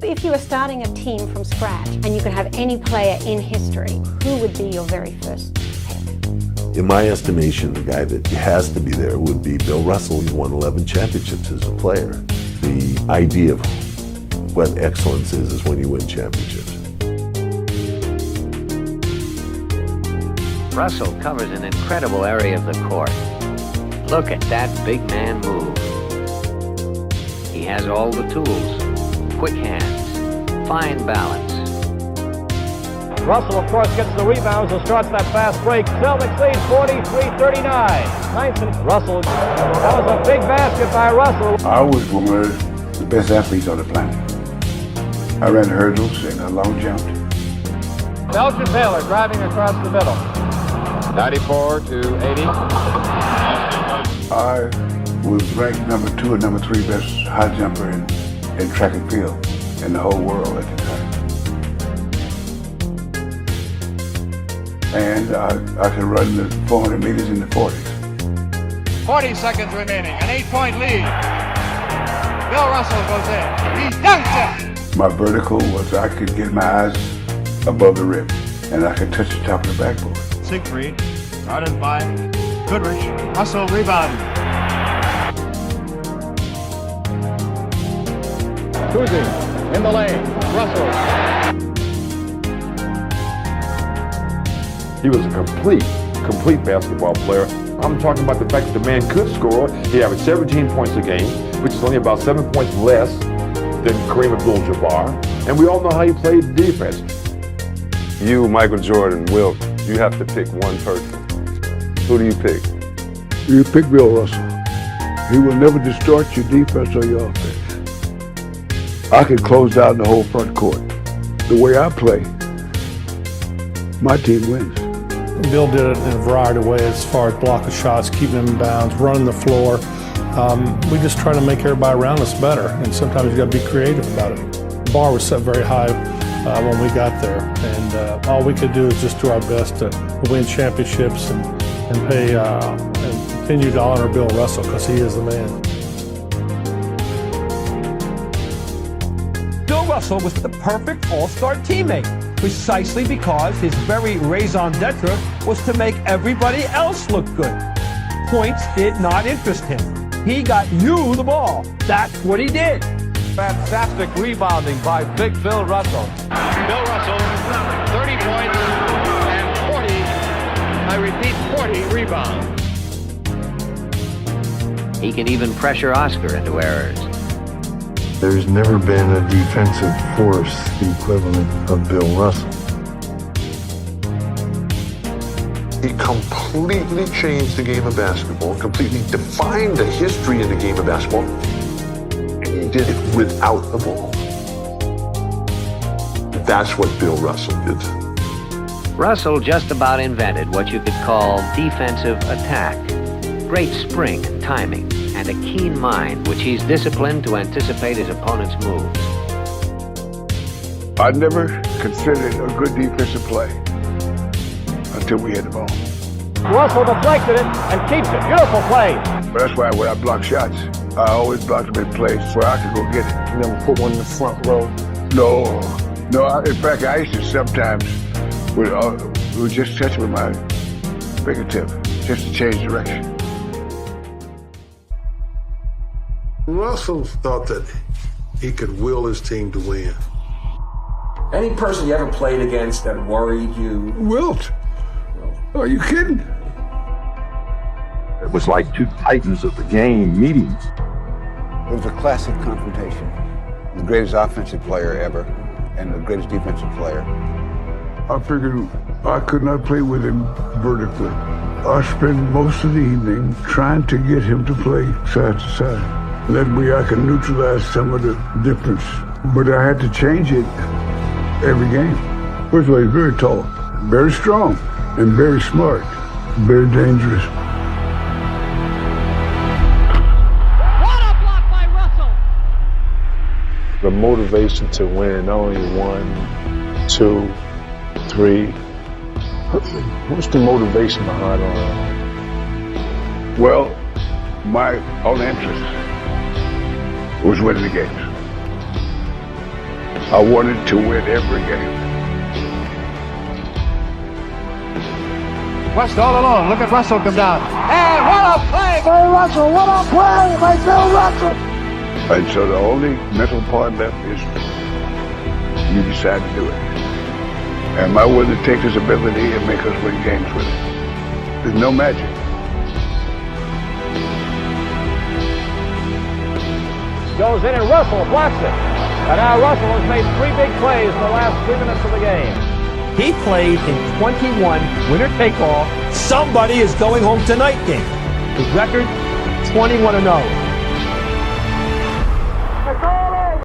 If you were starting a team from scratch and you could have any player in history, who would be your very first pick? In my estimation, the guy that has to be there would be Bill Russell. He won 11 championships as a player. The idea of what excellence is when you win championships. Russell covers an incredible area of the court. Look at that big man move. He has all the tools, quick hands, fine balance. Russell, of course, gets the rebounds and starts that fast break. Celtics lead 43-39. Ninth, Russell. That was a big basket by Russell. I was one of the best athletes on the planet. I ran hurdles and I long jumped. Belgian Taylor driving across the middle. 94-80. I was ranked number 2 or number 3 best high jumper in track and field in the whole world at the time. And I could run the 400 meters in the 40s. 40 seconds remaining, an 8-point lead. Bill Russell goes in. He dunks it! My vertical was I could get my eyes above the rim, and I could touch the top of the backboard. Siegfried, guarded by Goodrich. Russell rebounded. Cousy in the lane. Russell. He was a complete basketball player. I'm talking about the fact that the man could score. He averaged 17 points a game, which is only about 7 points less than Kareem Abdul-Jabbar. And we all know how he played defense. You, Michael Jordan, Wilt, you have to pick one person. Who do you pick? You pick Bill Russell. He will never distort your defense or your offense. I can close down the whole front court. The way I play, my team wins. Bill did it in a variety of ways as far as blocking shots, keeping them in bounds, running the floor. We just try to make everybody around us better, and sometimes you got to be creative about it. The bar was set very high when we got there, and all we could do is just do our best to win championships and pay and continue to honor Bill Russell because he is the man. Bill Russell was the perfect all-star teammate, precisely because his very raison d'etre was to make everybody else look good. Points did not interest him. He got you the ball. That's what he did. Fantastic rebounding by Big Bill Russell. Bill Russell, 30 points and 40, I repeat, 40 rebounds. He can even pressure Oscar into errors. There's never been a defensive force equivalent of Bill Russell. He completely changed the game of basketball, completely defined the history of the game of basketball, and he did it without the ball. That's what Bill Russell did. Russell just about invented what you could call defensive attack. Great spring and timing, and a keen mind which he's disciplined to anticipate his opponent's moves. I never considered a good defensive play until we hit the ball. Russell deflected it and keeps it. Beautiful play. But that's why when I block shots, I always block them in place where I can go get it. You never put one in the front row? No. In fact, I used to sometimes would just touch with my fingertip just to change direction. Russell thought that he could will his team to win. Any person you ever played against that worried you? Wilt? Are you kidding? It was like two titans of the game meeting. It was a classic confrontation. The greatest offensive player ever and the greatest defensive player. I figured I could not play with him vertically. I spent most of the evening trying to get him to play side to side. That way I can neutralize some of the difference. But I had to change it every game. First of all, he's very tall, very strong, and very smart, very dangerous. What a block by Russell! The motivation to win, not only 1, 2, 3. What's the motivation behind all that? Well, my only interest was winning the games. I wanted to win every game. West all alone. Look at Russell come down. And what a play by Russell. What a play by Bill Russell. And so the only mental part left is you decide to do it. Am I willing to take his ability and make us win games with it? There's no magic. Goes in and Russell blocks it. And now Russell has made 3 big plays in the last 3 minutes of the game. He played in 21 winner-take-all, somebody is going home tonight game. His record, 21-0.